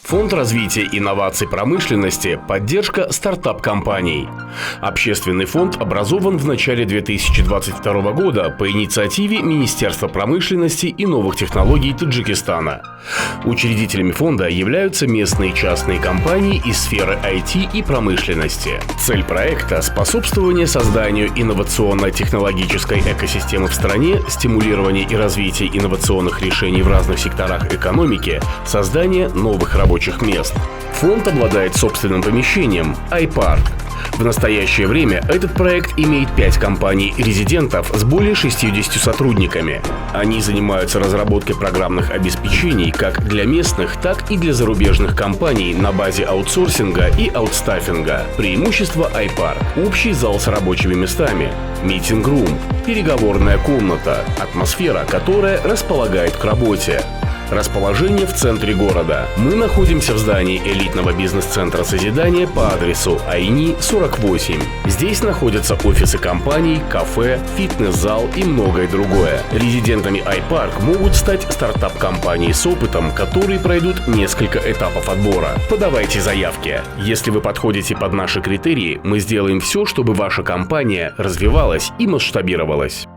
Фонд развития инноваций промышленности, поддержка стартап-компаний. Общественный фонд образован в начале 2022 года по инициативе Министерства промышленности и новых технологий Таджикистана. Учредителями фонда являются местные частные компании из сферы IT и промышленности. Цель проекта – способствование созданию инновационно-технологической экосистемы в стране, стимулирование и развитие инновационных решений в разных секторах экономики, создание новых рабочих мест. Фонд обладает собственным помещением iPark. В настоящее время этот проект имеет 5 компаний-резидентов с более 60 сотрудниками. Они занимаются разработкой программных обеспечений как для местных, так и для зарубежных компаний на базе аутсорсинга и аутстаффинга. Преимущество iPark – общий зал с рабочими местами, митинг-рум, переговорная комната, атмосфера, которая располагает к работе. Расположение в центре города. Мы находимся в здании элитного бизнес-центра созидания по адресу Айни, 48. Здесь находятся офисы компаний, кафе, фитнес-зал и многое другое. Резидентами iPark могут стать стартап-компании с опытом, которые пройдут несколько этапов отбора. Подавайте заявки. Если вы подходите под наши критерии, мы сделаем все, чтобы ваша компания развивалась и масштабировалась.